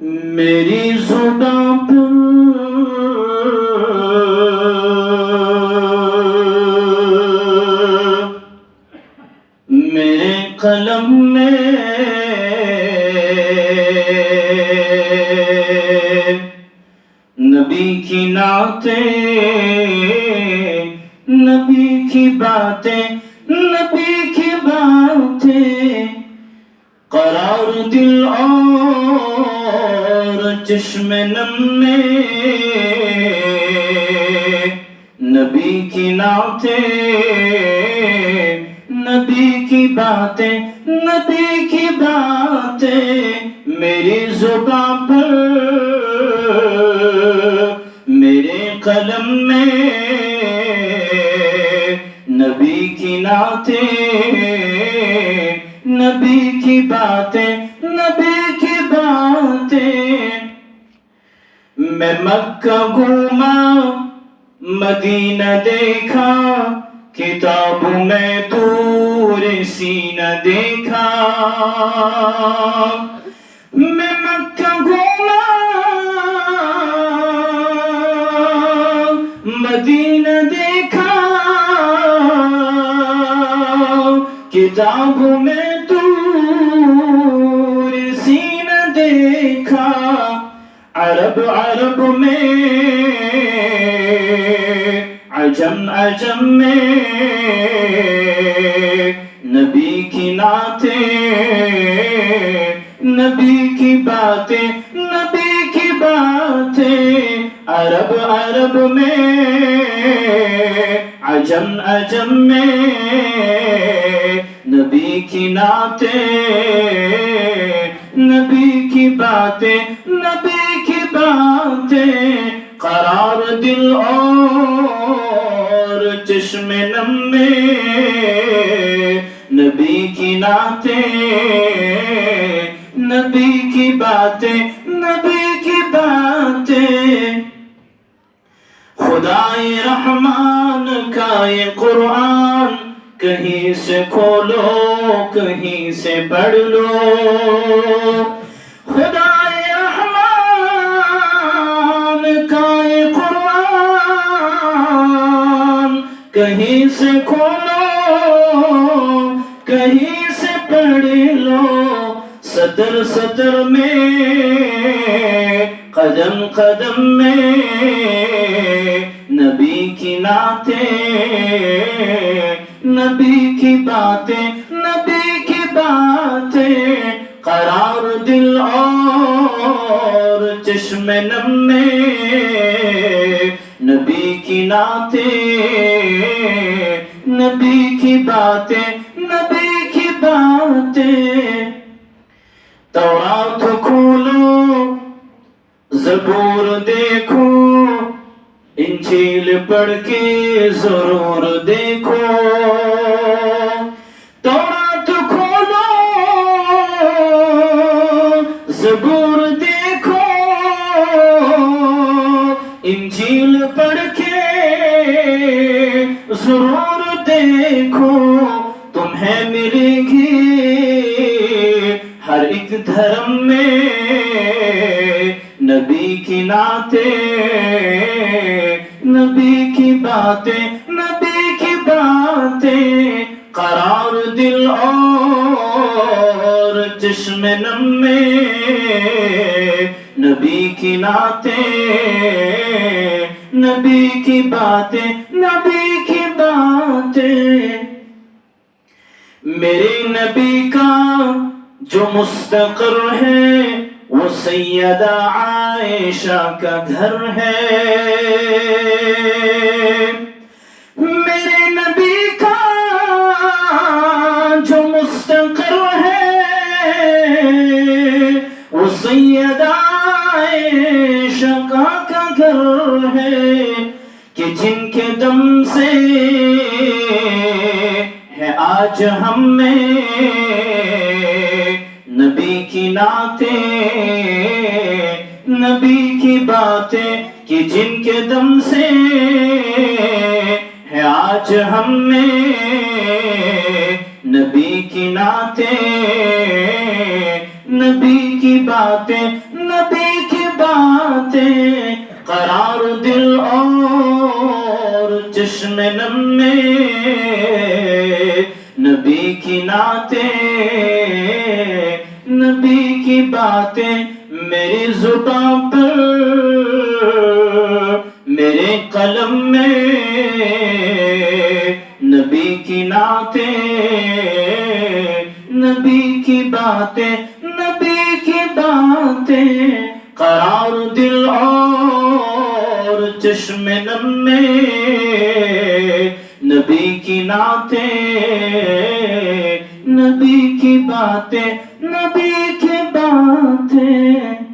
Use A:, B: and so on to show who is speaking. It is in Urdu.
A: میری زبان پر میرے قلم میں نبی کی نعتیں، نبی کی باتیں، نبی کی باتیں، قرار دل اور چشم نم میں نبی کی نعتیں، نبی کی باتیں، نبی کی باتیں، میری زبان پر میرے قلم میں نبی کی نعتیں، نبی کی باتیں، نبی کی باتیں۔ میں مکہ گھوما، مدینہ دیکھا، کتابوں میں طور سینہ دیکھا۔ میں مکہ گھوما، مدینہ دیکھا، کتابوں میں طور سینہ دیکھا۔ عرب عرب میں، عجم عجم میں نبی کی نعتیں، نبی کی باتیں، نبی کی باتیں۔ عرب عرب میں، عجم عجم میں نبی کی نعتیں، نبی کی باتیں، نبی کی باتیں، قرار دل اور چشم نم میں نبی کی نعتیں، نبی کی باتیں، نبی کی باتیں۔ خدائے رحمان کا یہ قرآن کہیں سے کھولو، کہیں سے پڑھ لو۔ خدائے رحمان کا یہ قرآن کہیں سے کھولو، کہیں سے پڑھ لو۔ سطر سطر میں، قدم قدم میں نبی کی نعتیں، نبی کی باتیں، نبی کی باتیں، قرار دل اور چشم نم میں نبی کی نعتیں، نبی کی باتیں، نبی کی باتیں۔ تورات کھولو، زبور دیکھو، انجیل پڑھ کے ضرور دیکھو۔ تورات کھولو، زبور دیکھو، انجیل پڑھ کے ضرور دیکھو۔ تمہیں ملے گی ہر ایک دھرم میں نبی کی نعتیں، نبی کی باتیں، نبی کی باتیں، قرار دل اور چشم نم میں نبی کی نعتیں، نبی کی باتیں، نبی کی باتیں۔ میرے نبی کا جو مستقر ہے وہ سیدہ عائشہ کا گھر ہے۔ میرے نبی کا جو مستقر ہے وہ سیدہ عائشہ کا گھر ہے، کہ جن کے دم سے ہے آج ہم میں نبی کی نعتیں، نبی کی باتیں، کہ جن کے دم سے ہے آج ہم میں نبی کی نعتیں، نبی کی باتیں، نبی باتیں، قرار دل اور چشم نم میں نبی کی نعتیں، نبی کی باتیں میری زبان پر، میرے قلم میں نبی کی نعتیں، نبی کی باتیں، نبی کی باتیں، قرار دل اور چشم نم میں نبی کی نعتیں، نبی کی باتیں، نبی کی باتیں۔